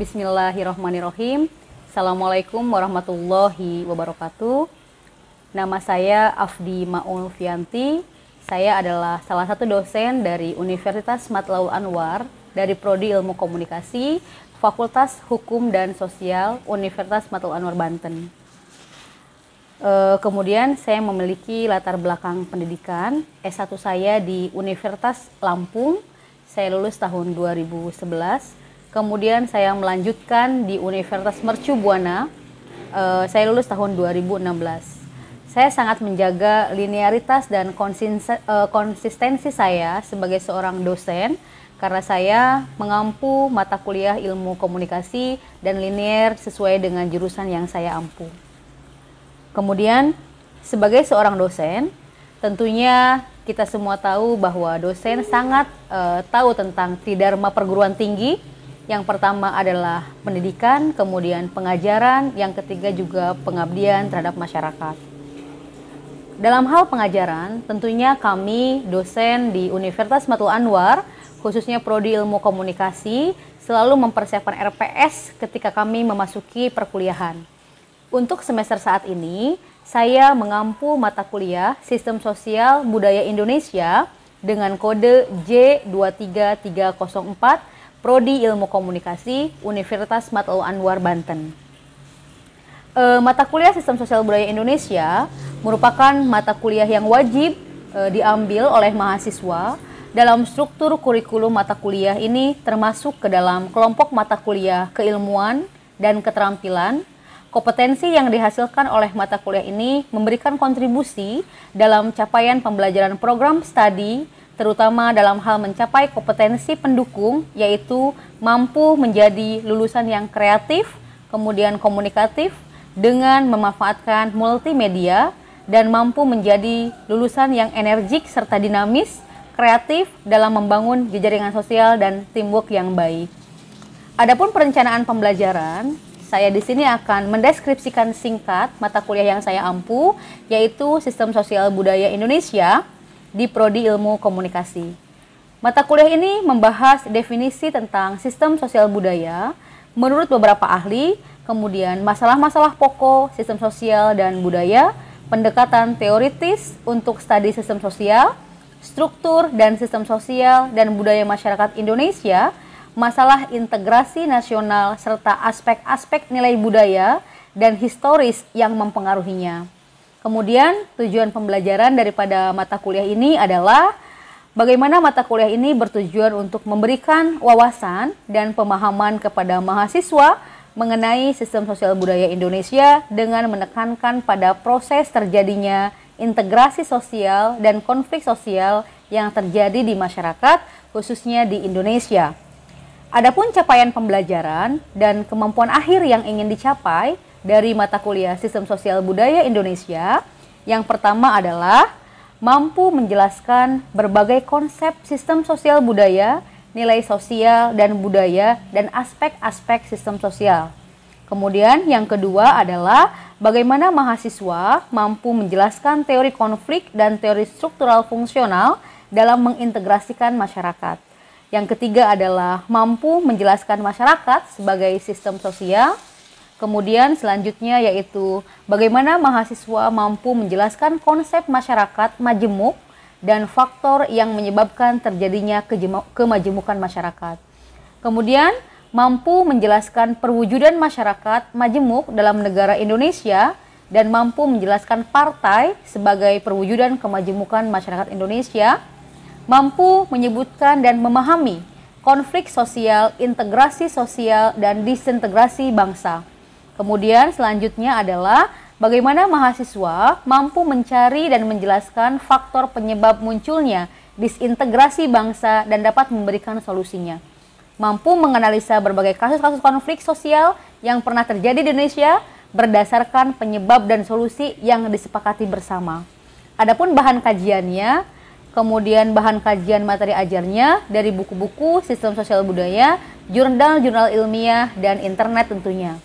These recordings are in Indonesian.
Bismillahirrahmanirrahim. Assalamualaikum warahmatullahi wabarakatuh. Nama saya Afdi Maul Fianti. Saya adalah salah satu dosen dari Universitas Matlaul Anwar dari Prodi Ilmu Komunikasi, Fakultas Hukum dan Sosial Universitas Matlaul Anwar Banten. Kemudian saya memiliki latar belakang pendidikan S1 saya di Universitas Lampung. Saya lulus tahun 2011. Kemudian saya melanjutkan di Universitas Mercu Buana. Saya lulus tahun 2016. Saya sangat menjaga linearitas dan konsistensi saya sebagai seorang dosen karena saya mengampu mata kuliah ilmu komunikasi dan linear sesuai dengan jurusan yang saya ampu. Kemudian sebagai seorang dosen, tentunya kita semua tahu bahwa dosen sangat tahu tentang tridharma perguruan tinggi. Yang pertama adalah pendidikan, kemudian pengajaran, yang ketiga juga pengabdian terhadap masyarakat. Dalam hal pengajaran, tentunya kami dosen di Universitas Matlaul Anwar, khususnya Prodi Ilmu Komunikasi, selalu mempersiapkan RPS ketika kami memasuki perkuliahan. Untuk semester saat ini, saya mengampu mata kuliah Sistem Sosial Budaya Indonesia dengan kode J23304 Prodi Ilmu Komunikasi Universitas Matlaul Anwar Banten. Mata kuliah Sistem Sosial Budaya Indonesia merupakan mata kuliah yang wajib diambil oleh mahasiswa. Dalam struktur kurikulum mata kuliah ini termasuk ke dalam kelompok mata kuliah keilmuan dan keterampilan. Kompetensi yang dihasilkan oleh mata kuliah ini memberikan kontribusi dalam capaian pembelajaran program studi, terutama dalam hal mencapai kompetensi pendukung, yaitu mampu menjadi lulusan yang kreatif, kemudian komunikatif, dengan memanfaatkan multimedia, dan mampu menjadi lulusan yang energik serta dinamis, kreatif dalam membangun jejaring sosial dan teamwork yang baik. Adapun perencanaan pembelajaran, saya di sini akan mendeskripsikan singkat mata kuliah yang saya ampu, yaitu Sistem Sosial Budaya Indonesia di Prodi Ilmu Komunikasi. Mata kuliah ini membahas definisi tentang sistem sosial budaya menurut beberapa ahli, kemudian masalah-masalah pokok sistem sosial dan budaya, pendekatan teoritis untuk studi sistem sosial, struktur dan sistem sosial dan budaya masyarakat Indonesia, masalah integrasi nasional serta aspek-aspek nilai budaya dan historis yang mempengaruhinya. Kemudian tujuan pembelajaran daripada mata kuliah ini adalah bagaimana mata kuliah ini bertujuan untuk memberikan wawasan dan pemahaman kepada mahasiswa mengenai sistem sosial budaya Indonesia dengan menekankan pada proses terjadinya integrasi sosial dan konflik sosial yang terjadi di masyarakat, khususnya di Indonesia. Adapun capaian pembelajaran dan kemampuan akhir yang ingin dicapai dari mata kuliah Sistem Sosial Budaya Indonesia, yang pertama adalah mampu menjelaskan berbagai konsep sistem sosial budaya, nilai sosial dan budaya, dan aspek-aspek sistem sosial. Kemudian yang kedua adalah bagaimana mahasiswa mampu menjelaskan teori konflik dan teori struktural fungsional dalam mengintegrasikan masyarakat. Yang ketiga adalah mampu menjelaskan masyarakat sebagai sistem sosial. Kemudian selanjutnya yaitu bagaimana mahasiswa mampu menjelaskan konsep masyarakat majemuk dan faktor yang menyebabkan terjadinya kemajemukan masyarakat. Kemudian mampu menjelaskan perwujudan masyarakat majemuk dalam negara Indonesia dan mampu menjelaskan partai sebagai perwujudan kemajemukan masyarakat Indonesia. Mampu menyebutkan dan memahami konflik sosial, integrasi sosial, dan disintegrasi bangsa. Kemudian selanjutnya adalah bagaimana mahasiswa mampu mencari dan menjelaskan faktor penyebab munculnya disintegrasi bangsa dan dapat memberikan solusinya. Mampu menganalisa berbagai kasus-kasus konflik sosial yang pernah terjadi di Indonesia berdasarkan penyebab dan solusi yang disepakati bersama. Adapun bahan kajiannya, kemudian bahan kajian materi ajarnya dari buku-buku sistem sosial budaya, jurnal-jurnal ilmiah, dan internet tentunya.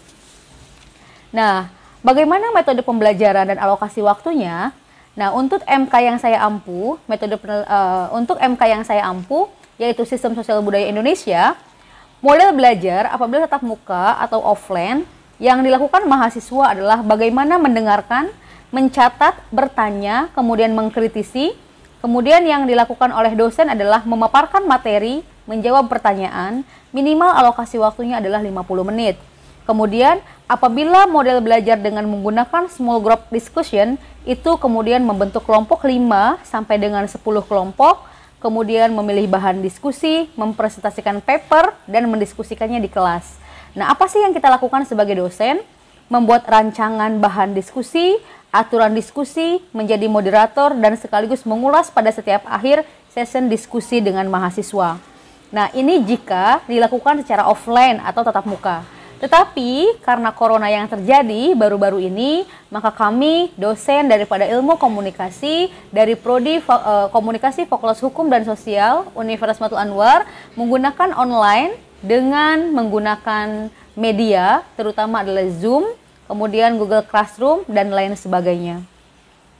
Nah, bagaimana metode pembelajaran dan alokasi waktunya? Nah, untuk MK yang saya ampu, untuk MK yang saya ampu, yaitu Sistem Sosial Budaya Indonesia, Model belajar apabila tatap muka atau offline yang dilakukan mahasiswa adalah bagaimana mendengarkan, mencatat, bertanya, kemudian mengkritisi. Kemudian yang dilakukan oleh dosen adalah memaparkan materi, menjawab pertanyaan, minimal alokasi waktunya adalah 50 menit. Kemudian apabila model belajar dengan menggunakan small group discussion, itu kemudian membentuk kelompok 5 sampai dengan 10 kelompok, kemudian memilih bahan diskusi, mempresentasikan paper, dan mendiskusikannya di kelas. Nah, apa sih yang kita lakukan sebagai dosen? Membuat rancangan bahan diskusi, aturan diskusi, menjadi moderator, dan sekaligus mengulas pada setiap akhir session diskusi dengan mahasiswa. Nah, ini jika dilakukan secara offline atau tatap muka. Tetapi karena corona yang terjadi baru-baru ini, maka kami dosen daripada Ilmu Komunikasi dari Prodi Komunikasi Fakultas Hukum dan Sosial Universitas Matul Anwar menggunakan online dengan menggunakan media, terutama adalah Zoom, kemudian Google Classroom, dan lain sebagainya.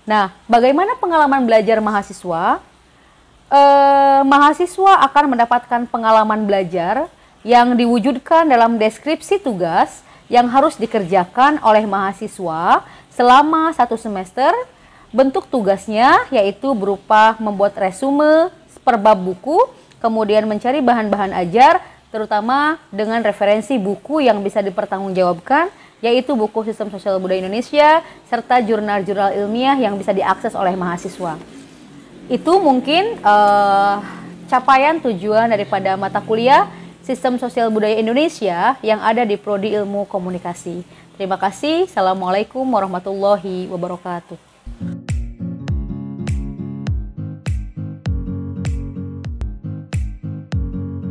Nah, bagaimana pengalaman belajar mahasiswa? Mahasiswa akan mendapatkan pengalaman belajar yang diwujudkan dalam deskripsi tugas yang harus dikerjakan oleh mahasiswa selama 1 semester. Bentuk tugasnya yaitu berupa membuat resume per bab buku, kemudian mencari bahan-bahan ajar, terutama dengan referensi buku yang bisa dipertanggungjawabkan, yaitu buku Sistem Sosial Budaya Indonesia, serta jurnal-jurnal ilmiah yang bisa diakses oleh mahasiswa. Itu mungkin capaian tujuan daripada mata kuliah Sistem Sosial Budaya Indonesia yang ada di Prodi Ilmu Komunikasi. Terima kasih. Assalamualaikum warahmatullahi wabarakatuh.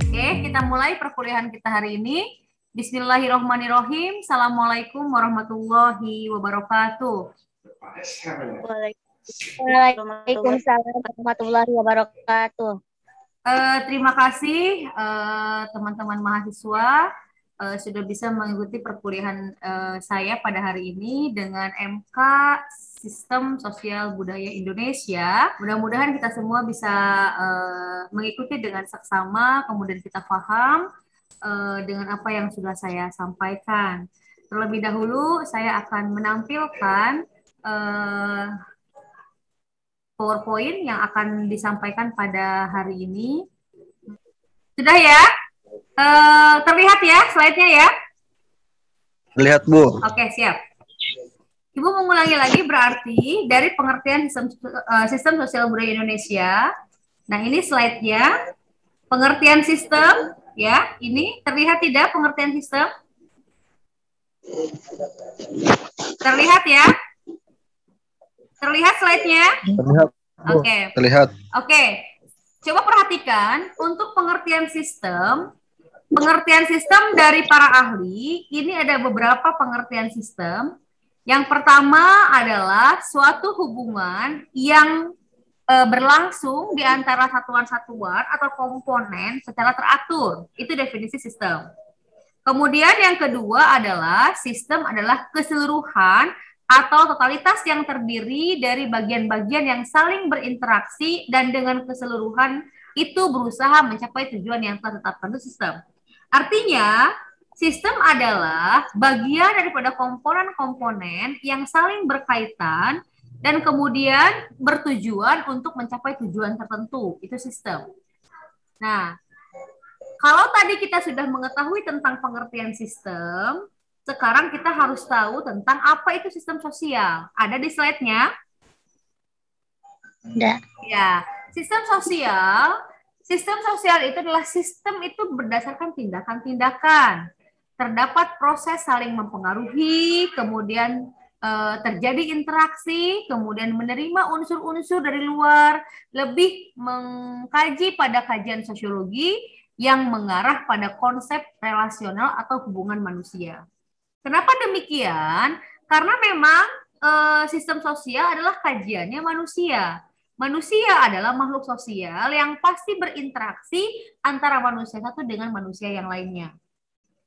Oke, kita mulai perkuliahan kita hari ini. Bismillahirrahmanirrahim. Assalamualaikum warahmatullahi wabarakatuh. Waalaikumsalam warahmatullahi wabarakatuh. Terima kasih teman-teman mahasiswa sudah bisa mengikuti perkuliahan saya pada hari ini dengan MK Sistem Sosial Budaya Indonesia. Mudah-mudahan kita semua bisa mengikuti dengan seksama, kemudian kita paham dengan apa yang sudah saya sampaikan. Terlebih dahulu saya akan menampilkan PowerPoint yang akan disampaikan pada hari ini. Sudah ya? Terlihat ya slide-nya ya? Terlihat, Bu. Oke, siap. Ibu mengulangi lagi berarti dari pengertian sistem sosial budaya Indonesia. Nah, ini slide-nya. Pengertian sistem, ya. Ini terlihat tidak pengertian sistem? Terlihat ya? Terlihat slide-nya? Terlihat. Oke. Terlihat. Oke. Coba perhatikan untuk pengertian sistem dari para ahli, ini ada beberapa pengertian sistem. Yang pertama adalah suatu hubungan yang berlangsung di antara satuan-satuan atau komponen secara teratur. Itu definisi sistem. Kemudian yang kedua adalah sistem adalah keseluruhan atau totalitas yang terdiri dari bagian-bagian yang saling berinteraksi dan dengan keseluruhan itu berusaha mencapai tujuan yang telah ditetapkan. Itu sistem. Artinya, sistem adalah bagian daripada komponen-komponen yang saling berkaitan dan kemudian bertujuan untuk mencapai tujuan tertentu. Itu sistem. Nah, kalau tadi kita sudah mengetahui tentang pengertian sistem, sekarang kita harus tahu tentang apa itu sistem sosial. Ada di slide-nya? Ada. Ya, sistem sosial itu adalah sistem itu berdasarkan tindakan-tindakan. Terdapat proses saling mempengaruhi, kemudian terjadi interaksi, kemudian menerima unsur-unsur dari luar, lebih mengkaji pada kajian sosiologi yang mengarah pada konsep relasional atau hubungan manusia. Kenapa demikian? Karena memang sistem sosial adalah kajiannya manusia. Manusia adalah makhluk sosial yang pasti berinteraksi antara manusia satu dengan manusia yang lainnya.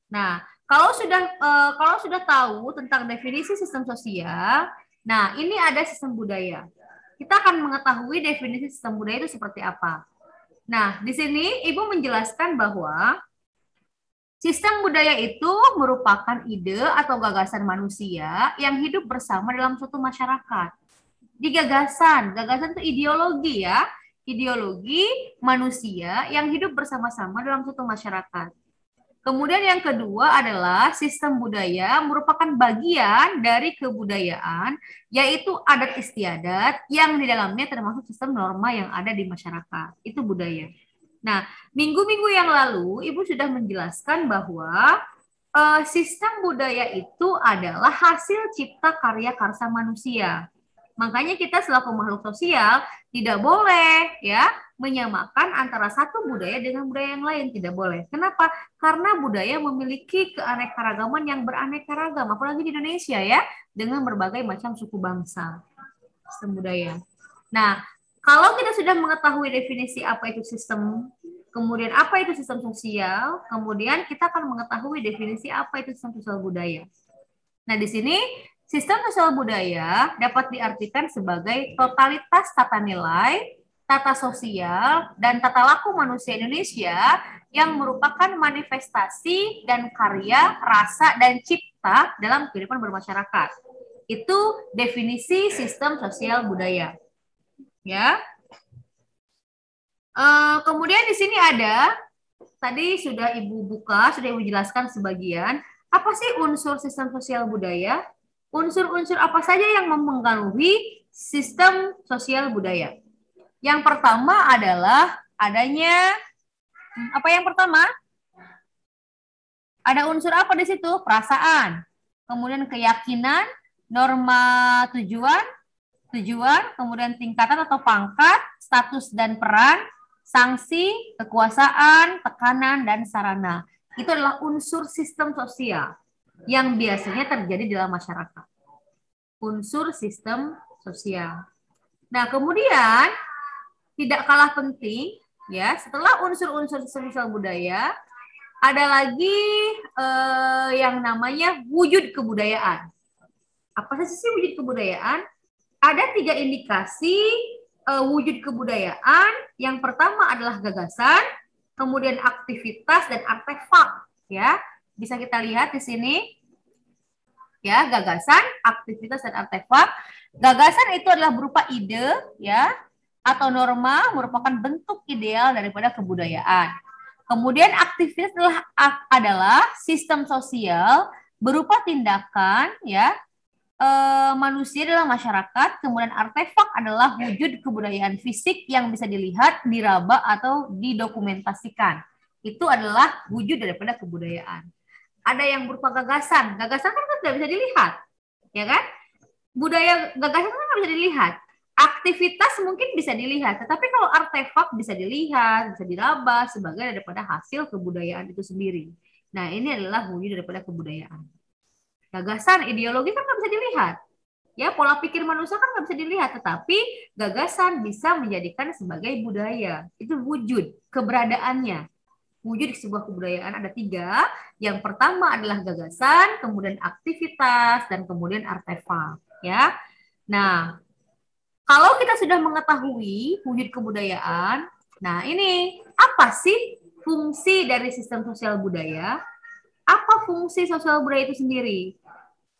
Nah, kalau sudah tahu tentang definisi sistem sosial, nah ini ada sistem budaya. Kita akan mengetahui definisi sistem budaya itu seperti apa. Nah, di sini Ibu menjelaskan bahwa Sistem budaya itu merupakan ide atau gagasan manusia yang hidup bersama dalam suatu masyarakat. Di gagasan itu ideologi ya, ideologi manusia yang hidup bersama-sama dalam suatu masyarakat. Kemudian yang kedua adalah sistem budaya merupakan bagian dari kebudayaan, yaitu adat istiadat yang di dalamnya termasuk sistem norma yang ada di masyarakat. Itu budaya. Nah, minggu-minggu yang lalu Ibu sudah menjelaskan bahwa sistem budaya itu adalah hasil cipta karya karsa manusia. Makanya kita selaku makhluk sosial tidak boleh ya menyamakan antara satu budaya dengan budaya yang lain, tidak boleh. Kenapa? Karena budaya memiliki keanekaragaman yang beraneka ragam, apalagi di Indonesia ya, dengan berbagai macam suku bangsa. Sistem budaya. Nah, kalau kita sudah mengetahui definisi apa itu sistem, kemudian apa itu sistem sosial, kemudian kita akan mengetahui definisi apa itu sistem sosial budaya. Nah, di sini sistem sosial budaya dapat diartikan sebagai totalitas tata nilai, tata sosial, dan tata laku manusia Indonesia yang merupakan manifestasi dan karya, rasa, dan cipta dalam kehidupan bermasyarakat. Itu definisi sistem sosial budaya. Ya. Kemudian di sini ada, tadi sudah Ibu buka, sudah Ibu jelaskan sebagian, apa sih unsur sistem sosial budaya? Unsur-unsur apa saja yang mempengaruhi sistem sosial budaya? Yang pertama adalah adanya, apa yang pertama? Ada unsur apa di situ? Perasaan, kemudian keyakinan, norma tujuan, kemudian tingkatan atau pangkat, status dan peran, sanksi, kekuasaan, tekanan, dan sarana. Itu adalah unsur sistem sosial yang biasanya terjadi dalam masyarakat. Unsur sistem sosial. Nah, kemudian tidak kalah penting, ya, setelah unsur-unsur sistem sosial budaya, ada lagi yang namanya wujud kebudayaan. Apa sih wujud kebudayaan? Ada 3 indikasi wujud kebudayaan. Yang pertama adalah gagasan, kemudian aktivitas dan artefak. Ya, bisa kita lihat di sini. Ya, gagasan, aktivitas dan artefak. Gagasan itu adalah berupa ide, ya, atau norma merupakan bentuk ideal daripada kebudayaan. Kemudian aktivitas adalah sistem sosial berupa tindakan, ya, manusia dalam masyarakat. Kemudian artefak adalah wujud kebudayaan fisik yang bisa dilihat, diraba atau didokumentasikan. Itu adalah wujud daripada kebudayaan. Ada yang berupa gagasan. Gagasan kan tidak bisa dilihat, ya kan? Budaya gagasan kan tidak bisa dilihat. Aktivitas mungkin bisa dilihat, tetapi kalau artefak bisa dilihat, bisa diraba sebagai daripada hasil kebudayaan itu sendiri. Nah, ini adalah wujud daripada kebudayaan. Gagasan, ideologi kan nggak bisa dilihat. Ya, pola pikir manusia kan nggak bisa dilihat, tetapi gagasan bisa menjadikan sebagai budaya. Itu wujud keberadaannya. Wujud sebuah kebudayaan ada 3. Yang pertama adalah gagasan, kemudian aktivitas, dan kemudian artefak. Ya, nah kalau kita sudah mengetahui wujud kebudayaan, nah ini apa sih fungsi dari sistem sosial budaya? Apa fungsi sosial budaya itu sendiri?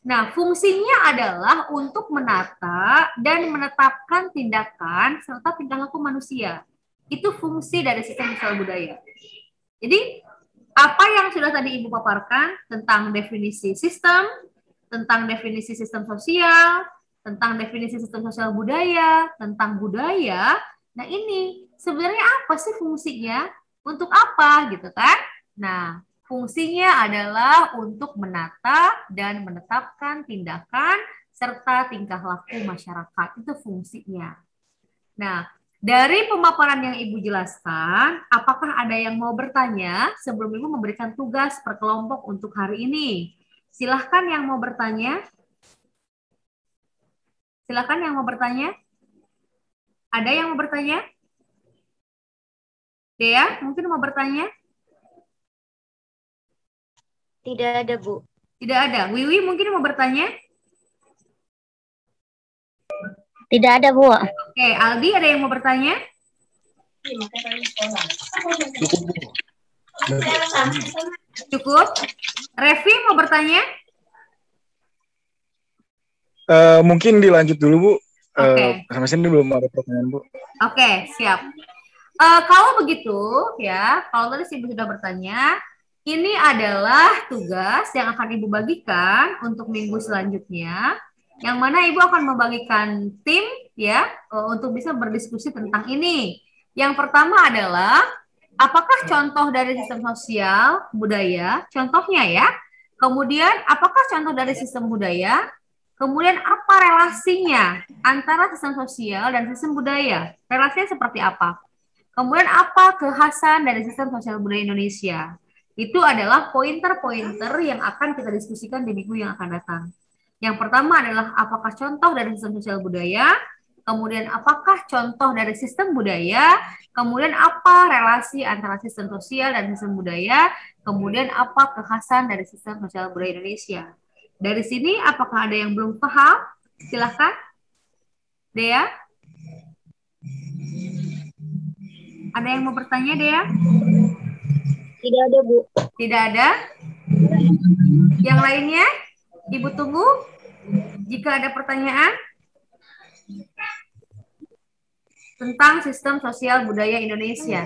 Nah, fungsinya adalah untuk menata dan menetapkan tindakan serta tingkah laku manusia. Itu fungsi dari sistem sosial budaya. Jadi, apa yang sudah tadi Ibu paparkan tentang definisi sistem, tentang definisi sistem sosial, tentang definisi sistem sosial budaya, tentang budaya. Nah, ini sebenarnya apa sih fungsinya? Untuk apa gitu kan? Nah, fungsinya adalah untuk menata dan menetapkan tindakan serta tingkah laku masyarakat. Itu fungsinya. Nah, dari pemaparan yang Ibu jelaskan, apakah ada yang mau bertanya sebelum Ibu memberikan tugas per kelompok untuk hari ini? Silahkan yang mau bertanya. Silakan yang mau bertanya. Ada yang mau bertanya? Dea, mungkin mau bertanya? Tidak ada, Bu. Tidak ada. Wiwi mungkin mau bertanya? Tidak ada, Bu. Oke, Aldi ada yang mau bertanya? Cukup? Revi mau bertanya? Mungkin dilanjut dulu, Bu. Oke. Sampai sini belum ada pertanyaan, Bu. Oke, siap. Kalau begitu, ya, kalau tadi Ibu sudah bertanya, ini adalah tugas yang akan Ibu bagikan untuk minggu selanjutnya, yang mana Ibu akan membagikan tim, ya, untuk bisa berdiskusi tentang ini. Yang pertama adalah, apakah contoh dari sistem sosial budaya? Contohnya ya. Kemudian, apakah contoh dari sistem budaya? Kemudian apa relasinya antara sistem sosial dan sistem budaya? Relasinya seperti apa? Kemudian apa kekhasan dari sistem sosial budaya Indonesia? Itu adalah pointer-pointer yang akan kita diskusikan di minggu yang akan datang. Yang pertama adalah apakah contoh dari sistem sosial budaya? Kemudian apakah contoh dari sistem budaya? Kemudian apa relasi antara sistem sosial dan sistem budaya? Kemudian apa kekhasan dari sistem sosial budaya Indonesia? Dari sini apakah ada yang belum paham? Silahkan. Dea? Ada yang mau bertanya, Dea? Tidak ada, Bu. Tidak ada? Yang lainnya? Ibu tunggu. Jika ada pertanyaan tentang sistem sosial budaya Indonesia.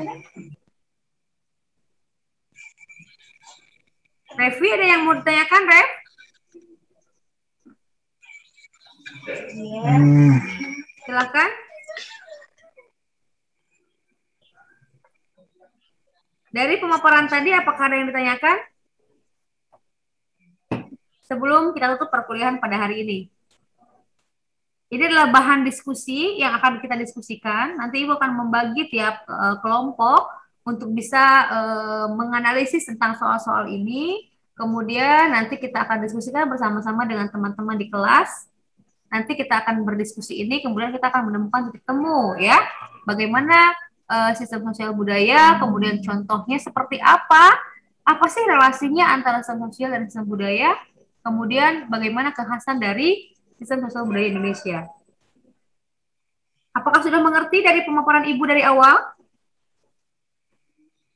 Revi, ada yang mau ditanyakan, Rev? Silakan. Dari pemaparan tadi, apakah ada yang ditanyakan? Sebelum kita tutup perkuliahan pada hari ini. Ini adalah bahan diskusi yang akan kita diskusikan. Nanti Ibu akan membagi tiap kelompok untuk bisa menganalisis tentang soal-soal ini. Kemudian nanti kita akan diskusikan bersama-sama dengan teman-teman di kelas. Nanti kita akan berdiskusi ini, kemudian kita akan menemukan titik temu, ya. Bagaimana sistem sosial budaya, kemudian contohnya seperti apa sih relasinya antara sistem sosial dan sistem budaya, kemudian bagaimana kekhasan dari sistem sosial budaya Indonesia. Apakah sudah mengerti dari pemaparan Ibu dari awal?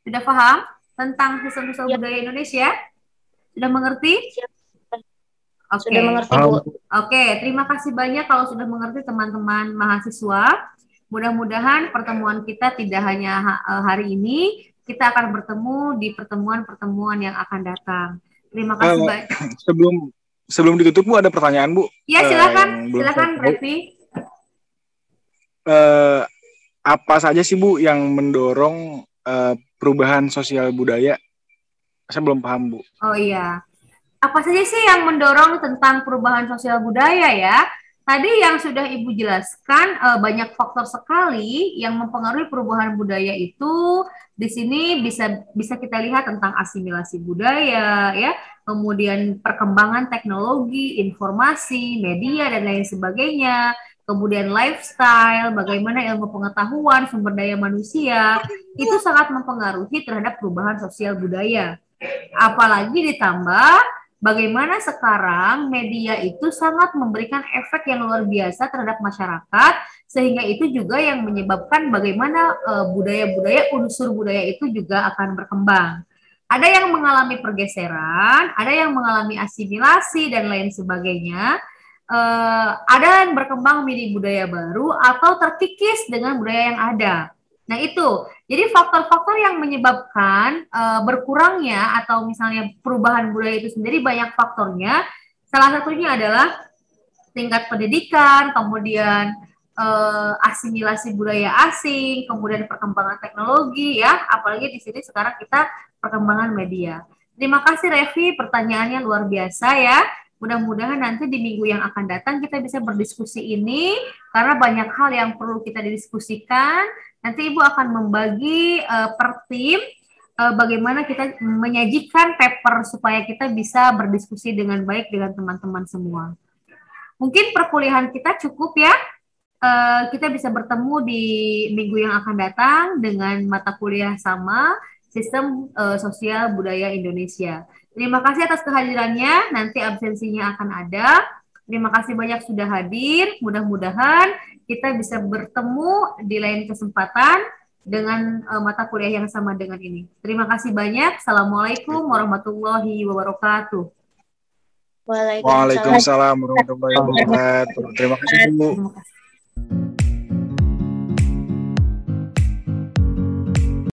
Sudah paham tentang sistem sosial budaya Indonesia? Sudah mengerti? Oke. Sudah mengerti, Bu. Oke, terima kasih banyak kalau sudah mengerti teman-teman mahasiswa. Mudah-mudahan pertemuan kita tidak hanya hari ini, kita akan bertemu di pertemuan-pertemuan yang akan datang. Terima kasih banyak. Sebelum ditutup, Bu, ada pertanyaan, Bu. Ya, silakan. Silakan, Revi. Apa saja sih, Bu, yang mendorong perubahan sosial budaya? Saya belum paham, Bu. Oh iya. Apa saja sih yang mendorong tentang perubahan sosial budaya ya? Tadi yang sudah Ibu jelaskan banyak faktor sekali yang mempengaruhi perubahan budaya itu. Di sini bisa kita lihat tentang asimilasi budaya, ya, kemudian perkembangan teknologi, informasi, media dan lain sebagainya. Kemudian lifestyle, bagaimana ilmu pengetahuan, sumber daya manusia itu sangat mempengaruhi terhadap perubahan sosial budaya. Apalagi ditambah bagaimana sekarang media itu sangat memberikan efek yang luar biasa terhadap masyarakat, sehingga itu juga yang menyebabkan bagaimana budaya-budaya, unsur budaya itu juga akan berkembang. Ada yang mengalami pergeseran, ada yang mengalami asimilasi dan lain sebagainya. Ada yang berkembang menjadi budaya baru atau terkikis dengan budaya yang ada. Nah itu, jadi faktor-faktor yang menyebabkan berkurangnya atau misalnya perubahan budaya itu sendiri banyak faktornya. Salah satunya adalah tingkat pendidikan, kemudian asimilasi budaya asing, kemudian perkembangan teknologi, ya. Apalagi di sini sekarang kita perkembangan media. Terima kasih Revi, pertanyaannya luar biasa ya. Mudah-mudahan nanti di minggu yang akan datang kita bisa berdiskusi ini karena banyak hal yang perlu kita didiskusikan. Nanti Ibu akan membagi per tim bagaimana kita menyajikan paper supaya kita bisa berdiskusi dengan baik dengan teman-teman semua. Mungkin perkuliahan kita cukup ya. Kita bisa bertemu di minggu yang akan datang dengan mata kuliah sama sistem sosial budaya Indonesia. Terima kasih atas kehadirannya. Nanti absensinya akan ada. Terima kasih banyak sudah hadir. Mudah-mudahan kita bisa bertemu di lain kesempatan. dengan mata kuliah yang sama dengan ini. Terima kasih banyak. Assalamualaikum warahmatullahi wabarakatuh. Waalaikumsalam. Waalaikumsalam warahmatullahi wabarakatuh. Terima kasih Bu. Terima kasih.